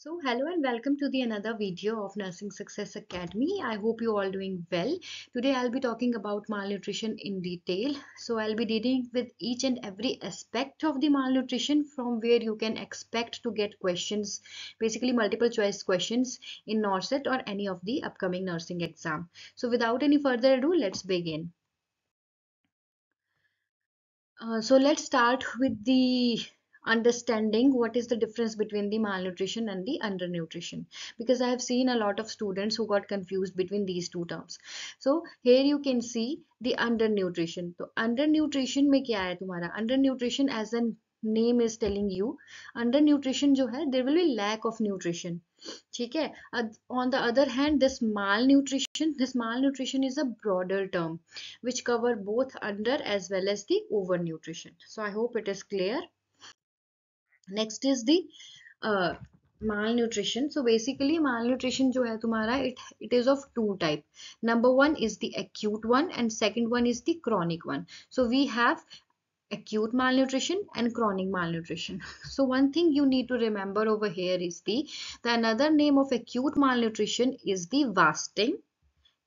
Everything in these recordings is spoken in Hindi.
So hello and welcome to the another video of Nursing Success Academy. I hope you all doing well. Today I'll be talking about malnutrition in detail. So I'll be dealing with each and every aspect of the malnutrition from where you can expect to get questions, basically multiple choice questions in NORCET or any of the upcoming nursing exam. So without any further ado, let's begin. So let's start with the understanding what is the difference between the malnutrition and the undernutrition, because I have seen a lot of students who got confused between these two terms. So here you can see the undernutrition. So undernutrition में क्या है तुम्हारा? Undernutrition, as a name is telling you, undernutrition जो है, there will be lack of nutrition. ठीक है. On the other hand, this malnutrition is a broader term which cover both under as well as the overnutrition. So I hope it is clear. Next is the uh, malnutrition. So basically malnutrition जो है तुम्हारा, it is of two type. Number one is the acute one and second one is the chronic one. So we have acute malnutrition and chronic malnutrition. So one thing you need to remember over here is the another name of acute malnutrition is the fasting.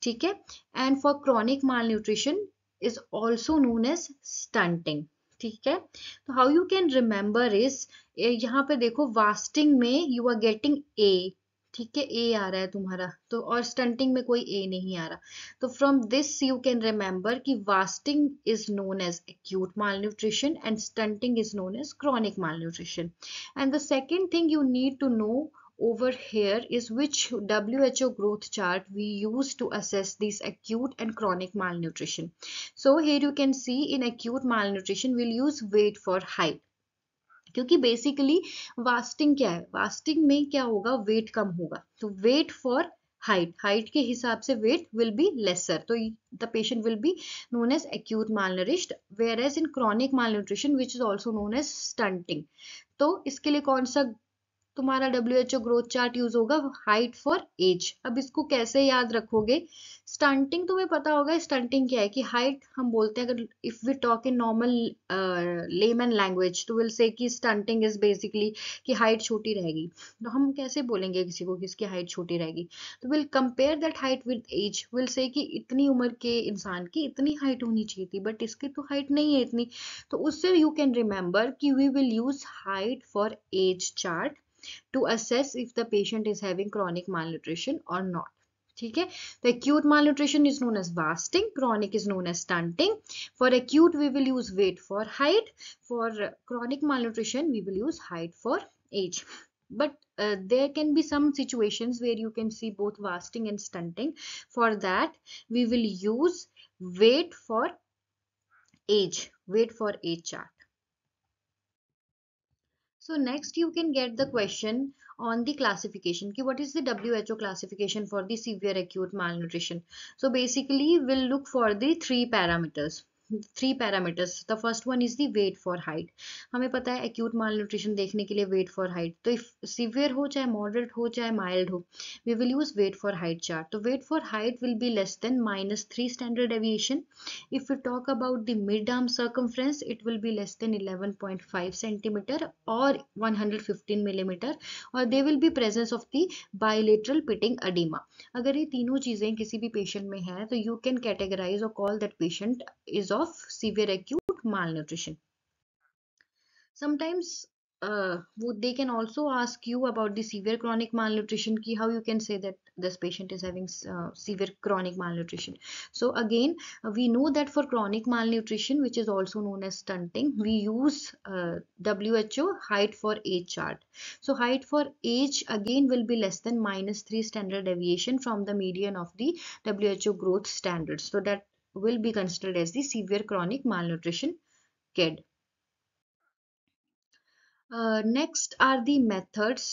ठीक है. And for chronic malnutrition is also known as stunting. ठीक है. तो how you can remember is, यहाँ पे देखो वास्टिंग में you are getting A. ठीक है, ए आ रहा है तुम्हारा, तो और स्टंटिंग में कोई ए नहीं आ रहा. तो from this you can remember कि wasting is known as acute malnutrition and stunting is known as chronic malnutrition. And the second thing you need to know over here is which WHO growth chart we use to assess this acute and chronic malnutrition. So here you can see in acute malnutrition we'll use weight for height, क्योंकि बेसिकली वास्टिंग क्या है, वास्टिंग में क्या होगा, वेट कम होगा. तो वेट फॉर हाइट के हिसाब से वेट विल बी लेसर, तो the patient will be known as acute malnourished, whereas in chronic malnutrition which is also known as stunting. तो इसके लिए कौन सा तुम्हारा WHO ग्रोथ चार्ट यूज होगा? Height for age. अब इसको कैसे याद रखोगे? स्टंटिंग तुम्हें पता होगा स्टंटिंग क्या है, कि हाइट हम बोलते हैं, अगर if we talk in normal layman language तो विल से कि स्टंटिंग इज बेसिकली कि हाइट छोटी रहेगी. तो हम कैसे बोलेंगे किसी को किसकी हाइट छोटी रहेगी? तो we'll compare that height with age, we'll say कि इतनी उम्र के इंसान की इतनी हाइट होनी चाहिए थी बट इसकी तो हाइट नहीं है इतनी. तो उससे यू कैन रिमेंबर कि we will use height for age chart to assess if the patient is having chronic malnutrition or not. ठीक है. तो acute malnutrition is known as fasting, chronic is known as stunting. For acute we will use weight for height, for chronic malnutrition we will use height for age. But there can be some situations where you can see both fasting and stunting. For that we will use weight for age chart. So next you can get the question on the classification. What is the WHO classification for the severe acute malnutrition? So basically we'll look for the three parameters. The first one is the weight for height. हमें पता है acute malnutrition देखने के लिए weight for height. तो if severe हो चाहे moderate हो चाहे mild हो, we will use weight for height chart. तो weight for height will be less than -3 standard deviation. If we talk about the mid-arm circumference, it will be less than 11.5 centimeter or 115 millimeter, और there will be presence of the bilateral pitting edema. अगर ये तीनों चीजें किसी भी पेशेंट में है तो you can categorize or call that patient is of severe acute malnutrition. Sometimes they can also ask you about the severe chronic malnutrition, ki how you can say that this patient is having severe chronic malnutrition. So again, we know that for chronic malnutrition, which is also known as stunting, we use WHO height for age chart. So height for age again will be less than -3 standard deviation from the median of the WHO growth standards. So that will be considered as the severe chronic malnutrition kid. Next are the methods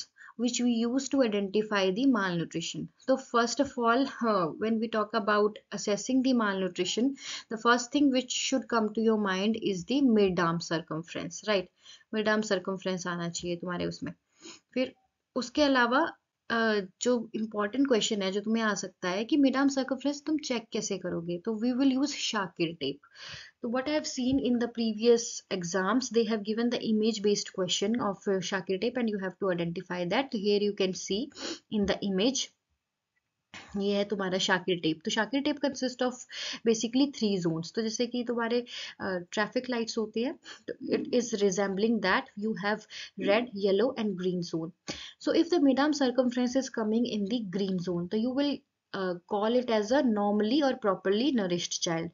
which we use to identify the malnutrition. So first of all, when we talk about assessing the malnutrition, the first thing which should come to your mind is the mid-arm circumference, right? Mid-arm circumference आना चाहिए तुम्हारे उसमें. फिर उसके अलावा जो इम्पोर्टेंट क्वेश्चन है जो तुम्हें आ सकता है कि मिड आर्म सर्कमफ्रेंस तुम चेक कैसे करोगे, तो we will use Shakir tape. So what I have seen in the previous exams, they have given the image based question of Shakir tape, and you have to identify that. Here you can see in the image, ये है तुम्हारा शाकिर टेप। तो Shakir tape consist of basically 3 zones. तो जैसे कि तुम्हारे ट्रैफिक लाइट्स होती है, तो it is resembling that you have red, yellow and green zone. So if the mid arm circumference is coming in the green zone, तो you will call it as a normally or properly nourished child.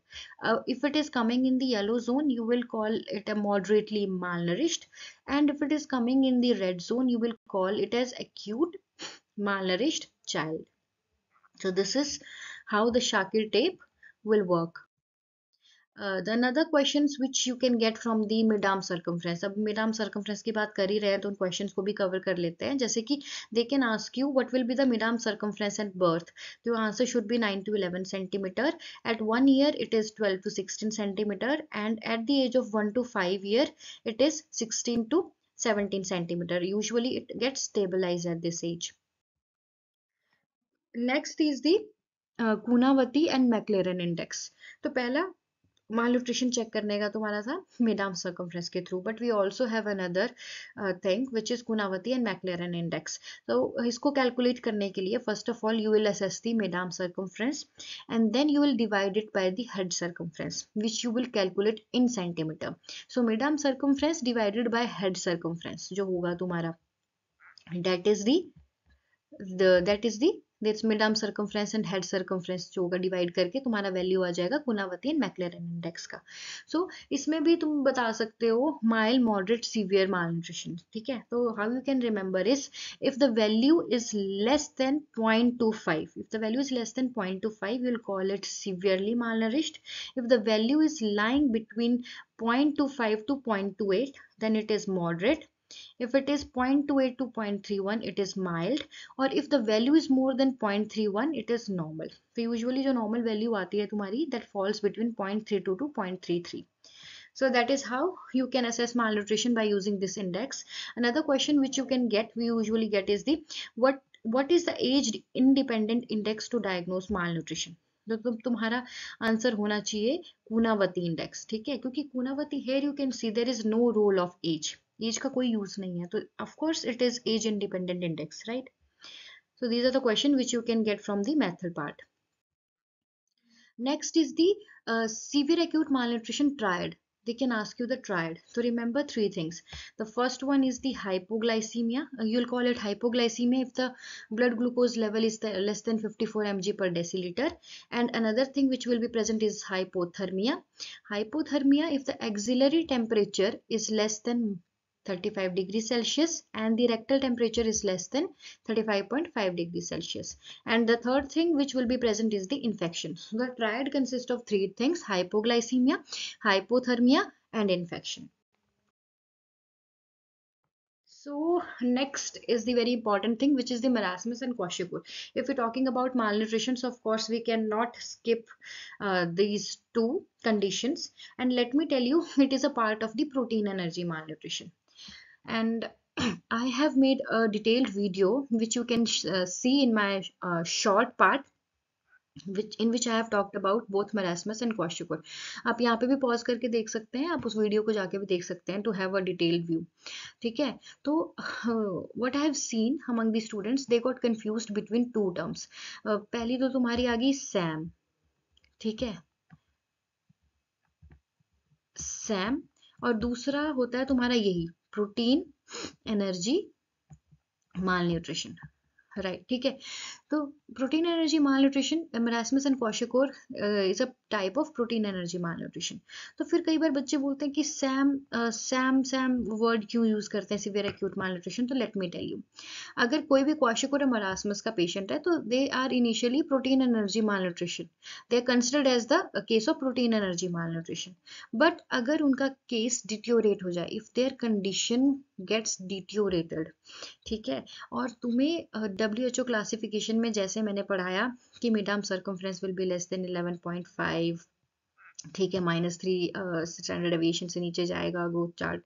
If it is coming in the yellow zone, you will call it a moderately malnourished, and if it is coming in the red zone, you will call it as acute malnourished child. So this is how the Shakir tape will work. The another questions which you can get from the mid-arm circumference. अब mid-arm circumference की बात कर ही रहे हैं तो उन questions को भी cover कर लेते हैं। जैसे कि they can ask you what will be the mid-arm circumference at birth. तो your answer should be 9 to 11 centimeter. At 1 year it is 12 to 16 centimeter, and at the age of 1 to 5 year it is 16 to 17 centimeter. Usually it gets stabilized at this age. Next is the Kanawati and McLaren index. तो पहला malnutrition चेक करने का तुम्हारा था मिड आर्म सर्कमफ्रेंस के थ्रू, but we also have another thing which is Kanawati and McLaren index. तो इसको कैलकुलेट करने के लिए first of all you will assess the mid arm circumference, and then you will divide it by the head circumference which you will calculate in centimetre. So mid arm circumference divided by head circumference जो होगा तुम्हारा, that is the this mid arm circumference and head circumference जो होगा डिवाइड करके तुम्हारा वैल्यू आ जाएगा कुनावती एंड मैक्लेरन इंडेक्स का। सो इसमें भी तुम बता सकते हो माइल्ड, मॉडरेट, सीवियर मालन्यूट्रिशन। ठीक है, तो how you can remember is if the value is less than 0.25, if the value is less than 0.25 you will call it severely malnourished. If the value is lying between 0.25 to 0.28 then it is moderate. If it is 0.28 to 0.31 it is mild, or if the value is more than 0.31 it is normal. तो usually जो normal value आती है तुम्हारी that falls between 0.32 to 0.33. So that is how you can assess malnutrition by using this index. Another question which you can get, we usually get, is the what is the age independent index to diagnose malnutrition. तो तुम्हारा आंसर होना चाहिए कूनावती इंडेक्स। ठीक है, क्योंकि कूनावती here you can see there is no role of age. Age का कोई यूज नहीं है, तो of course it is age independent index, right? So these are the question which you can get from the method part. Next is the severe acute malnutrition triad. They can ask you the triad. So remember 3 things. The first one is the hypoglycemia. You'll call it hypoglycemia if the blood glucose level is less than 54 mg per deciliter. And another thing which will be present is hypothermia. Hypothermia if the axillary temperature is less than 35 degrees Celsius and the rectal temperature is less than 35.5 degrees Celsius. And the third thing which will be present is the infection. So the triad consists of 3 things: hypoglycemia, hypothermia and infection. So next is the very important thing which is the marasmus and kwashiorkor. If we're talking about malnutrition, so of course we cannot skip these 2 conditions, and let me tell you it is a part of the protein energy malnutrition. And I have made a detailed video which you can see in my short part in which I have talked about both marasmus and kwashiorkor. आप यहाँ पे भी पॉज करके देख सकते हैं, आप उस वीडियो को जाके भी देख सकते हैं to have a detailed view. ठीक है, तो what I have seen among the students, they got confused between 2 terms. पहली तो तुम्हारी आ गई SAM. ठीक है, SAM, और दूसरा होता है तुम्हारा यही प्रोटीन एनर्जी मालन्यूट्रिशन, राइट? ठीक है, तो protein energy malnutrition, marasmus and kwashiorkor is a type of protein energy malnutrition. तो फिर कई बार बच्चे बोलते हैं कि सैम वर्ड क्यों यूज करते हैं सीवियर एक्यूट मालन्यूट्रिशन. तो लेट मी टेल यू, अगर कोई भी क्वाशियोकोर या मरासमस का पेशेंट है तो they are initially protein energy malnutrition, they are considered as the case of protein energy malnutrition. But अगर उनका केस डिट्योरेट हो जाए, if their condition gets deteriorated, ठीक है, और तुम्हें WHO क्लासिफिकेशन में जैसे मैंने पढ़ाया कि mid arm circumference will be less than 11.5, ठीक है, -3 स्टैंडर्ड डेविएशन से नीचे जाएगा ग्रोथ चार्ट,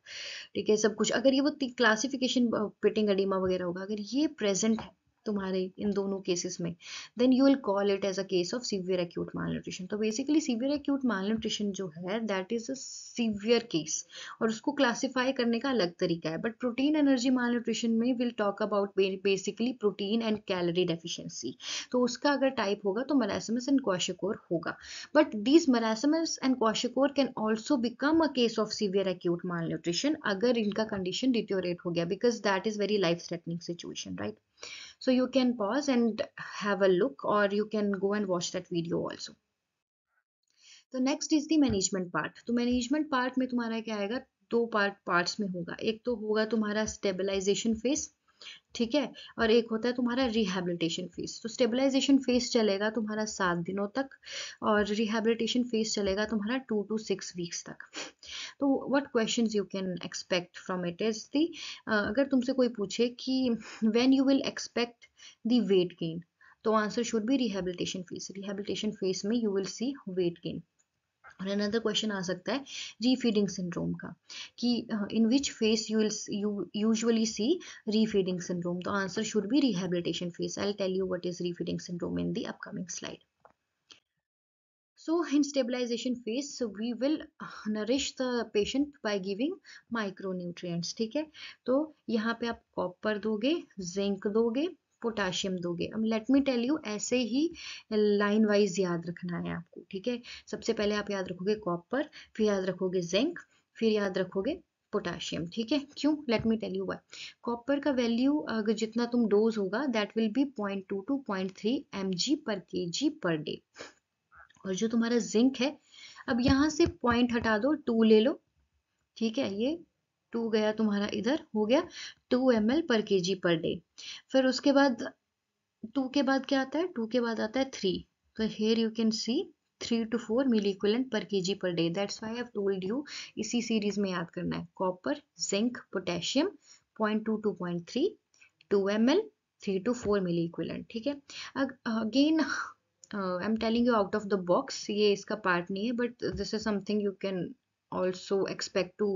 ठीक है, सब कुछ, अगर ये वो क्लासिफिकेशन पिटिंग एडिमा वगैरह होगा, अगर ये प्रेजेंट है तुम्हारे इन दोनों केसेस में, then you will call it as a case of severe acute malnutrition. तो बेसिकली सीवियर एक्यूट मालन्यूट्रिशन जो है that is a severe case, और उसको क्लासिफाई करने का अलग तरीका है। बट प्रोटीन एनर्जी मालन्यूट्रिशन में we'll talk about basically protein and calorie deficiency. तो उसका अगर टाइप होगा तो मरासमस एंड क्वाशियोकोर होगा। But these marasmus and kwashiorkor can also become a case of severe acute malnutrition अगर इनका condition deteriorate हो गया, because that is very life threatening situation, right? So you can pause and have a look, or you can go and watch that video also. तो next is the management part. तो मैनेजमेंट पार्ट में तुम्हारा क्या आएगा, दो पार्ट्स में होगा। एक तो होगा तुम्हारा स्टेबलाइजेशन फेज, ठीक है, और एक होता है तुम्हारा रिहैबिलिटेशन फेज। तो स्टेबलाइजेशन फेज चलेगा तुम्हारा 7 दिनों तक, और रिहैबिलिटेशन फेज चलेगा तुम्हारा 2 to 6 वीक्स तक। तो what questions you can expect from it is the, अगर तुमसे कोई पूछे कि when you will expect the weight gain, तो answer should be rehabilitation phase. Rehabilitation phase में you will see weight gain. और अनदर क्वेश्चन आ सकता है रीफीडिंग सिंड्रोम का, कि in which phase you usually see refeeding syndrome. तो answer should be rehabilitation phase. I will tell you what is रीफीडिंग syndrome in the upcoming slide. So in stabilization phase, so we will nourish the patient by giving micronutrients, ठीक है। तो यहाँ पे आप कॉपर दोगे, जिंक दोगे, पोटाशियम दोगे। अब लेट मी टेल यू, ऐसे ही लाइन वाइज याद रखना है आपको, ठीक है। सबसे पहले आप याद रखोगे कॉपर, फिर याद रखोगे जिंक, फिर याद रखोगे पोटाशियम, ठीक है। क्यों, let me tell you why. Copper का वैल्यू अगर जितना तुम डोज होगा that will be 0.2 to 0.3 mg/kg/day। और जो तुम्हारा जिंक है, अब यहाँ से पॉइंट हटा दो, 2 ले लो, ठीक है। ये 2 गया तुम्हारा, इधर हो गया 2 ml/kg/day। फिर उसके बाद 2 के बाद क्या आता है, 2 के बाद आता है 3। तो here you can see 3 to 4 milliequivalent per kg per day. That's why I have told you इसी सीरीज में याद करना है, copper, zinc, potassium, 0.2 to 0.3, 2 ml, 3 to 4 milliequivalent, ठीक है। Again I am telling you out of the box, ये इसका पार्ट नहीं है, but this is something you can also expect to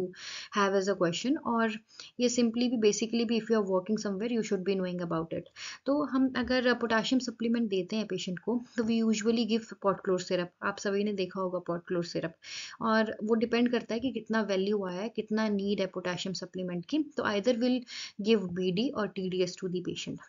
have as a question, और ये simply भी basically भी if you are working somewhere you should be knowing about it। तो हम अगर पोटाशियम सप्लीमेंट देते हैं पेशेंट को, तो वी यूजुअली गिव पॉटक्लोर सिरप। आप सभी ने देखा होगा पॉटक्लोर सिरप, और वो डिपेंड करता है कि कितना वैल्यू आया है, कितना नीड है पोटाशियम सप्लीमेंट की। तो आइदर विल गिव बीडी और टीडीएस टू द पेशेंट।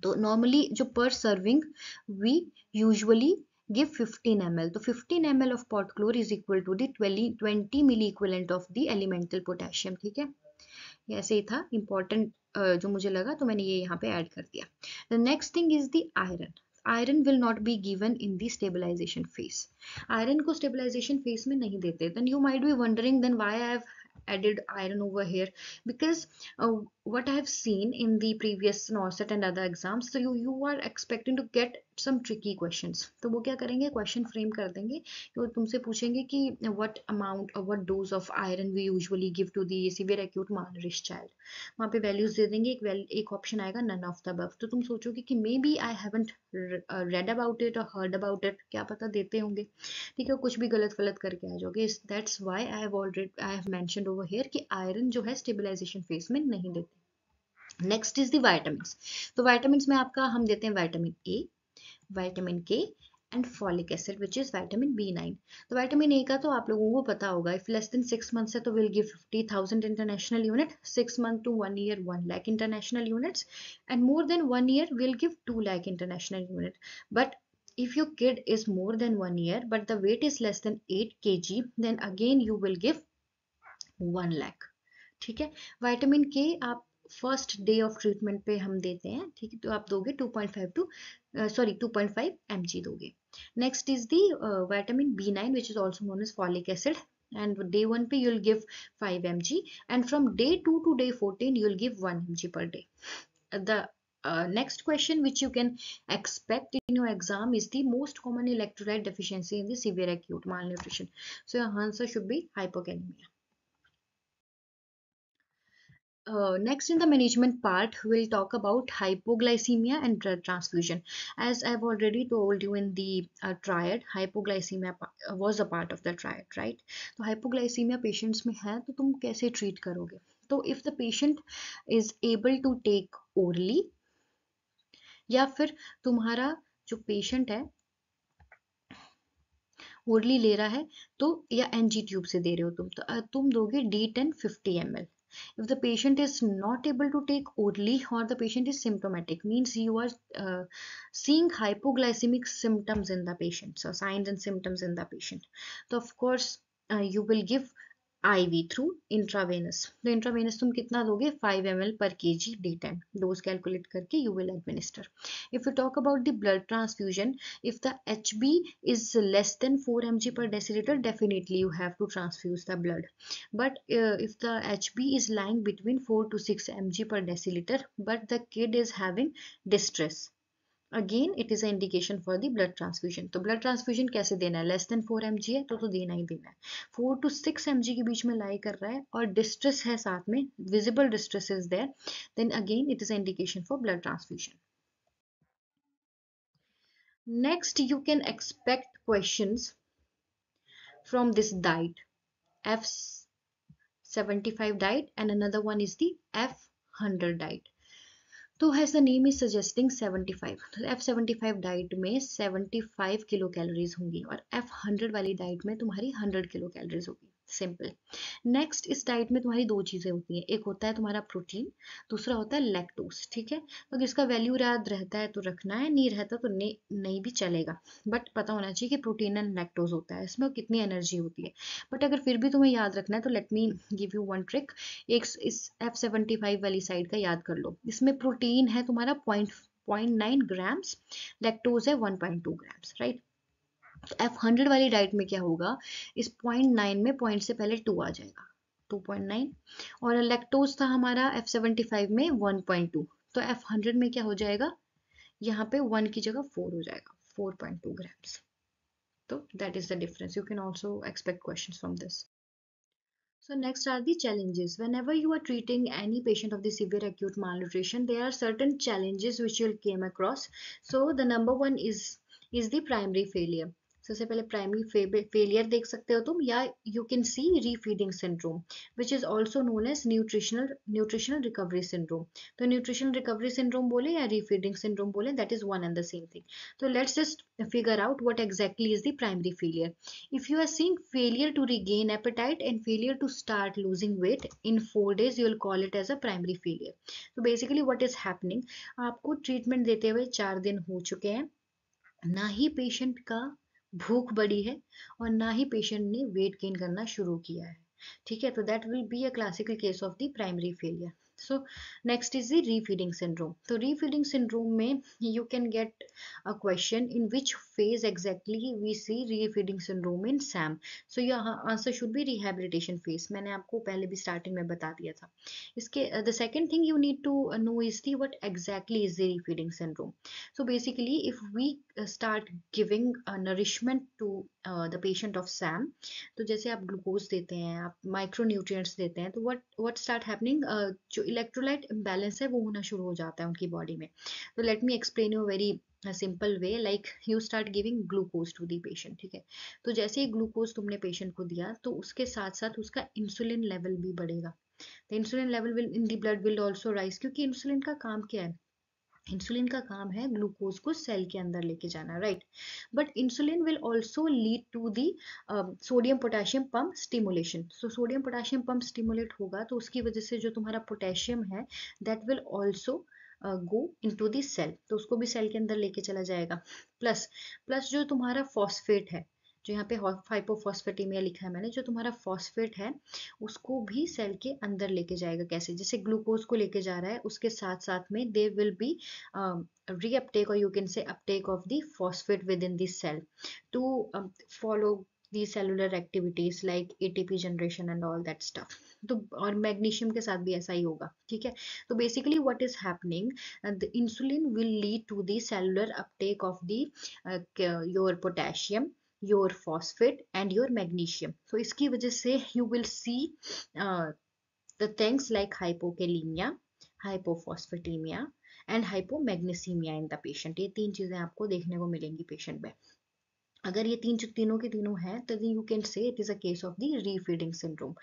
तो नॉर्मली जो per serving we usually give 15 ml। तो 15 ml of pot chlor is equal to the 20 milli equivalent of the elemental potassium, ठीक है। ये ऐसे ही था, इंपॉर्टेंट जो मुझे लगा तो मैंने ये यहाँ पे ऐड कर दिया। The next thing is the iron. Iron will not be given in the stabilization phase. Iron को स्टेबलाइजेशन फेज में नहीं देते। Then you might be wondering then why I have added iron over here, because what I have seen in the previous NORCET and other exams, so you are expecting to get some tricky questions। तो वो क्या करेंगे, क्वेश्चन फ्रेम कर देंगे, तो तुमसे पूछेंगे कि what amount or what dose of iron we usually give to the severe acute malnourished child। वहाँ पे वैल्यूज दे देंगे, एक ऑप्शन आएगा नन ऑफ द अबव। तो तुम सोचोगे कि maybe I haven't read about it और हर्ड अबाउट इट, क्या पता देते होंगे, ठीक है। कुछ भी गलत गलत करके आ जाओगे। That's why I have mentioned over here कि आयरन जो है स्टेबलाइजेशन फेज में नहीं देते। Next is the vitamins. तो विटामिन्स में आपका हम देते हैं विटामिन ए, विटामिन के and folic acid which is vitamin B9। तो विटामिन ए का तो आप लोगों को पता होगा, इफ लेस देन 6 months है तो will give 50,000 international unit, 6 months to 1 year 1 lakh international units, and more than 1 year will give 2 lakh international unit. But if your kid is more than 1 year but the weight is less than 8 kg, then again you will give 1 lakh, ठीक है। विटामिन के आप फर्स्ट डे ऑफ ट्रीटमेंट पे हम देते हैं, ठीक है। तो आप दोगे 2.5 mg दोगे। Next is the vitamin B9 which is also known as folic acid, and day 1 पे you'll give 5 mg, and from day 2 to day 14 you'll give 1 mg per day। The next question which you can expect in your exam is the most common electrolyte deficiency in the severe acute malnutrition। So your answer should be hypokalemia। Next in the management part, we'll talk about hypoglycemia and blood transfusion. As I've already told you in the triad, hypoglycemia was a part of the triad, right? तो hypoglycemia patients में है तो तुम कैसे treat करोगे? तो if the patient is able to take orally, या फिर तुम्हारा जो पेशेंट है ओरली ले रहा है तो या एनजी ट्यूब से दे रहे हो तुम, तो तुम दोगे D10 50 ml. If the patient is not able to take orally or the patient is symptomatic, means you are seeing hypoglycemic symptoms in the patient, so signs and symptoms in the patient. So of course you will give IV through intravenous. तो intravenous तुम कितना दोगे 5 ml per kg D10 dose calculate करके you will administer. If you talk about the blood transfusion, if the HB is less than 4 mg per deciliter, definitely you have to transfuse the blood. But if the HB is lying between 4 to 6 mg per deciliter, but the kid is having distress, again it is indication for the blood transfusion. तो ब्लड ट्रांसफ्यूजन कैसे देना है, लेस देन 4 mg है तो देना ही देना है. 4 to 6 mg के बीच में लाई कर रहा है और डिस्ट्रेस है साथ में, visible distress is there, then again it is indication for blood transfusion. Next you can expect questions from this diet, F75 diet, and another one is the F100 diet. तो as the name is suggesting 75, तो F75 डाइट में 75 किलो कैलोरीज होंगी और F100 वाली डाइट में तुम्हारी 100 किलो कैलोरीज होगी. सिंपल. नेक्स्ट इस डाइट में तुम्हारी दो चीजें होती हैं, एक होता है तुम्हारा प्रोटीन, दूसरा होता है लैक्टोज. ठीक है, तो अगर इसका वैल्यू याद रहता है तो रखना है, नहीं रहता तो नहीं भी चलेगा, बट पता होना चाहिए कि प्रोटीन एंड लैक्टोज होता है, इसमें कितनी एनर्जी होती है. बट अगर फिर भी तुम्हें याद रखना है तो let me give you one trick. एक इस F75 वाली साइड का याद कर लो, इसमें प्रोटीन है तुम्हारा 0.9 ग्राम्स, लैक्टोज है 1.2 ग्राम्स, राइट. F100 वाली डाइट में क्या होगा, इस 0.9 में पॉइंट से पहले 2 आ जाएगा, 2.9, और लैक्टोज था हमारा F75 में 1.2, तो F100 में क्या हो जाएगा, यहाँ पे 1 की जगह 4 हो जाएगा, 4.2 ग्राम्स. तो that is the difference. You can also expect questions from this. So next are the challenges. Whenever you are treating any patient of the severe acute malnutrition, there are certain challenges which you'll came across. So the number one is the primary failure. सबसे पहले प्राइमरी फेलियर देख सकते हो तुम, या you can see refeeding syndrome which is also known as nutritional recovery syndrome. तो न्यूट्रिशनल रिकवरी सिंड्रोम बोले या रीफीडिंग सिंड्रोम बोले, that is one and the same thing. तो let's just figure out what exactly is the primary failure. If you are seeing failure to regain appetite and failure to start losing weight in 4 days, you will call it as a primary failure. So basically what is happening, आपको ट्रीटमेंट देते हुए 4 दिन हो चुके हैं, ना ही पेशेंट का भूख बढ़ी है और ना ही पेशेंट ने वेट गेन करना शुरू किया है. ठीक है, तो that will be a classical case of the primary failure. So next is the refeeding syndrome. So refeeding syndrome में you can get a question in which phase exactly we see refeeding syndrome in SAM. So your answer should be rehabilitation phase. मैंने आपको पहले भी स्टार्टिंग में बता दिया था. इसके the second thing you need to know is the what exactly is the refeeding syndrome. So basically if we start giving nourishment to the patient of SAM, तो जैसे आप ग्लूकोज देते हैं, आप माइक्रो न्यूट्रिएंट्स देते हैं, तो व्हाट स्टार्ट हैपनिंग, जो इलेक्ट्रोलाइट इम्बैलेंस है वो होना शुरू हो जाता है उनकी बॉडी में. तो let me explain you very simple way, like you start giving glucose to the patient. ठीक है, तो जैसे ही ग्लूकोज तुमने पेशेंट को दिया तो उसके साथ साथ उसका इंसुलिन लेवल भी बढ़ेगा. The insulin level will in the blood will also rise, क्योंकि इंसुलिन का काम क्या है, इंसुलिन का काम है ग्लूकोज को सेल के अंदर लेके जाना, right. But insulin will also lead to the sodium potassium pump stimulation. So sodium potassium pump stimulate होगा तो उसकी वजह से जो तुम्हारा पोटेशियम है that will also go into the cell, तो उसको भी सेल के अंदर लेके चला जाएगा. प्लस प्लस जो तुम्हारा फॉस्फेट है, जो यहाँ पे हाइपोफॉस्फेटेमिया लिखा है मैंने, जो तुम्हारा फॉस्फेट है उसको भी सेल के अंदर लेके जाएगा. कैसे, जैसे ग्लूकोज को लेके जा रहा है उसके साथ साथ में they will be reuptake or you can say uptake of the phosphate within the cell to follow the cellular activities like ATP generation and all that stuff. तो और मैग्नीशियम के साथ भी ऐसा ही होगा. ठीक है, तो basically what is happening, the insulin will lead to the cellular uptake of the your potassium, your phosphate and your magnesium. So इसकी वजह से you will see the things like hypokalemia, hypophosphatemia and hypomagnesemia in the patient. ये 3 चीजें आपको देखने को मिलेंगी पेशेंट में. अगर ये तीनों के तीनों हैं तो you can say it is a case of the refeeding syndrome,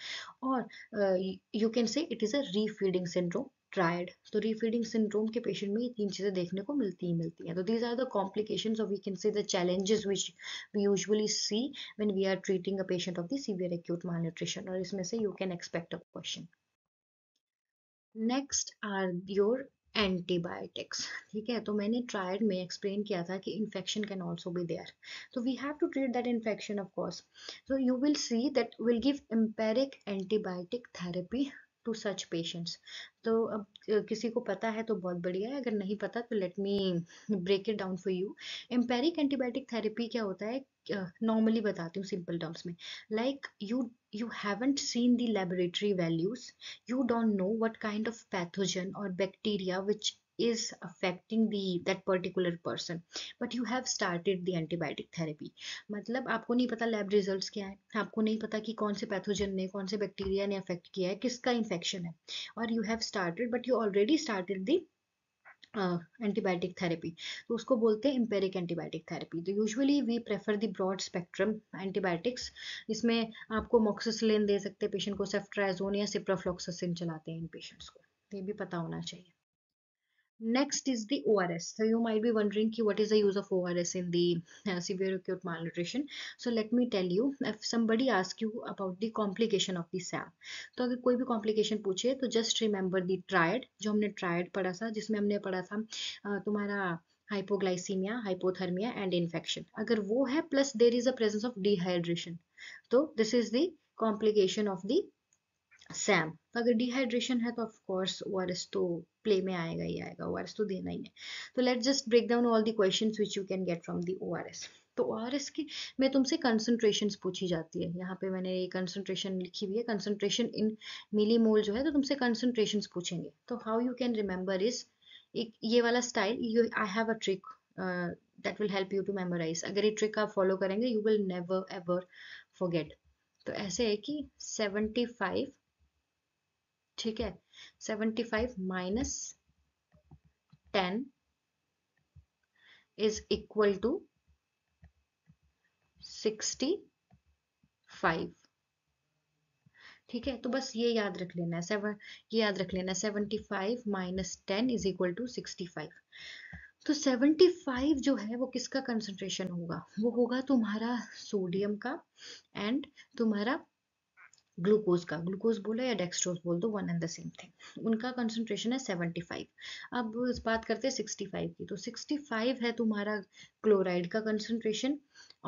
और you can say it is a refeeding syndrome triad. तो रीफीडिंग सिंड्रोम के पेशेंट में ये तीन चीजें देखने को मिलती हैं। तो दीज आर द कॉम्प्लिकेशंस, और we can say the challenges which we usually see when we are treating a patient of the severe acute malnutrition, और इसमें से you can expect a question. Next are your antibiotics. ठीक है, तो मैंने ट्रायड में एक्सप्लेन किया था कि infection can also be there, तो we have to treat that infection of course. so you will see that we'll give empiric antibiotic therapy to such patients। तो अब किसी को पता है तो बहुत बढ़िया है, अगर नहीं पता तो let me break it down for you. Empiric antibiotic therapy क्या होता है, नॉर्मली बताती हूँ सिंपल टर्म्स में। Like you haven't seen the laboratory values, you don't know what kind of pathogen or bacteria which is affecting that particular person, but you have started the antibiotic therapy। मतलब आपको नहीं पता लैब रिजल्ट्स क्या है, आपको नहीं पता कि कौन से पैथोजन ने, कौन से बैक्टीरिया ने अफेक्ट किया है, किसका इन्फेक्शन है, और you have started, but you already started the antibiotic therapy, तो उसको बोलते हैं एम्पेरिक एंटीबायोटिक थेरेपी। तो usually we prefer the broad spectrum antibiotics. इसमें आपको मॉक्सिसिलिन दे सकते हैं पेशेंट को, सेफ्ट्राजोन या सिप्रोफ्लॉक्सासिन चलाते हैं इन पेशेंट्स को, ये भी पता होना चाहिए। Next is the ORS. So you might be wondering what is the use of ORS in the severe acute malnutrition. So let me tell you, if somebody asks you about the complication of the SAM, तो अगर कोई भी complication पूछे तो just remember the triad, जो हमने triad पढ़ा था, जिसमें हमने पढ़ा था तुम्हारा हाइपोग्लाइसीमिया, हाइपोथर्मिया एंड इन्फेक्शन। अगर वो है plus there is a presence of dehydration, तो this is the complication of the SAM. तो अगर डिहाइड्रेशन है तो ऑफ कोर्स ओआरएस तो प्ले में आएगा ही आएगा, ओआरएस तो देना ही है। तो let's just break down all the questions which you can get from the ORS. तो ओआरएस की में तुमसे कंसंट्रेशंस पूछी जाती है, यहाँ पे मैंने ये कंसंट्रेशन लिखी हुई है, कंसंट्रेशन इन मिलीमोल जो है, तो तुमसे कंसंट्रेशंस पूछेंगे। तो how you can remember is, एक ये वाला style, I have a trick that will help you to memorise. अगर ये ट्रिक आप फॉलो करेंगे you will never ever forget. तो ऐसे है कि 75, ठीक है, 75 माइनस 10 इज इक्वल टू 65। ठीक है, तो बस ये याद रख लेना है, ये याद रख लेना है, 75 माइनस 10 इज इक्वल टू 65। तो 75 जो है वो किसका कंसंट्रेशन होगा, वो होगा तुम्हारा सोडियम का एंड तुम्हारा ग्लूकोज का। ग्लूकोज बोलो या डेक्सट्रोज बोल दो, one and the same thing. उनका कंसंट्रेशन है 75। अब इस बात करते हैं 65 की, तो 65 है तुम्हारा क्लोराइड का कंसंट्रेशन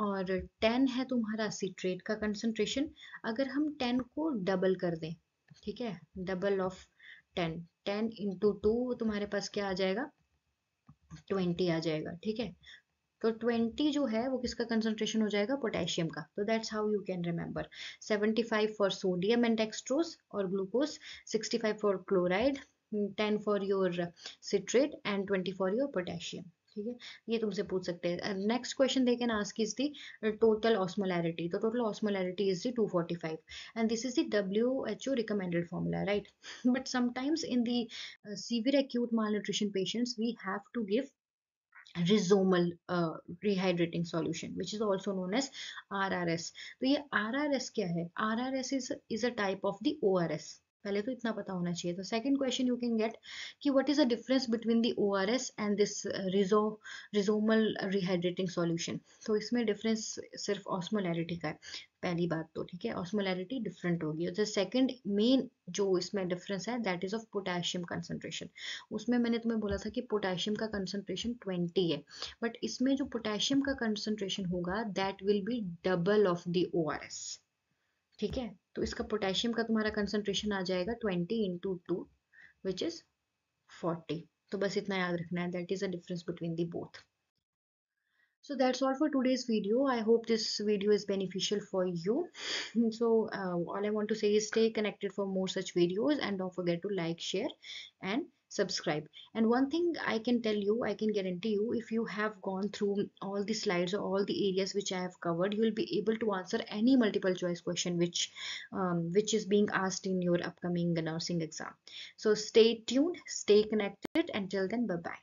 और 10 है तुम्हारा सिट्रेट का कंसंट्रेशन। अगर हम 10 को डबल कर दें, ठीक है, डबल ऑफ 10, 10 इंटू 2 तुम्हारे पास क्या आ जाएगा, 20 आ जाएगा। ठीक है, तो 20 जो है वो किसका कंसंट्रेशन हो जाएगा, पोटेशियम का। तो that's how you can remember, 75 for sodium and dextrose और glucose, 65 for chloride, 10 for your citrate and 20 for your potassium. ठीक है, ये तुमसे पूछ सकते हैं। Next question they can ask is the total osmolarity. तो total osmolarity is the 245 and this is the WHO recommended formula, right? But sometimes in the severe acute malnutrition patients we have to give रिजोमल rehydrating solution which is also known as RRS। तो ये RRS क्या है, RRS is a type of the ORS। पहले तो इतना पता होना चाहिए। तो second question you can get कि what is the difference between the ORS and this ReSoMal rehydrating solution. तो इसमें डिफरेंस सिर्फ ऑस्मोलैरिटी का है, पहली बात तो, ठीक है, ऑस्मोलैरिटी डिफरेंट होगी। द सेकंड मेन जो इसमें डिफरेंस है that is of potassium concentration. उसमें मैंने तुम्हें बोला था कि पोटेशियम का कंसंट्रेशन 20 है, बट इसमें जो पोटेशियम का कंसंट्रेशन होगा that will be double of the ORS। ठीक है, तो इसका पोटेशियम का तुम्हारा कंसंट्रेशन आ जाएगा 20 इंटू 2 विच इज 40। तो बस इतना याद रखना है, that is a difference between the both. So that's all for today's video. I hope this video is beneficial for you. So all I want to say is stay connected for more such videos and don't forget to like, share and subscribe. And one thing I can tell you, I can guarantee you, if you have gone through all the slides or all the areas which I have covered, you will be able to answer any multiple choice question which is being asked in your upcoming nursing exam. So stay tuned, stay connected. Until then, bye bye.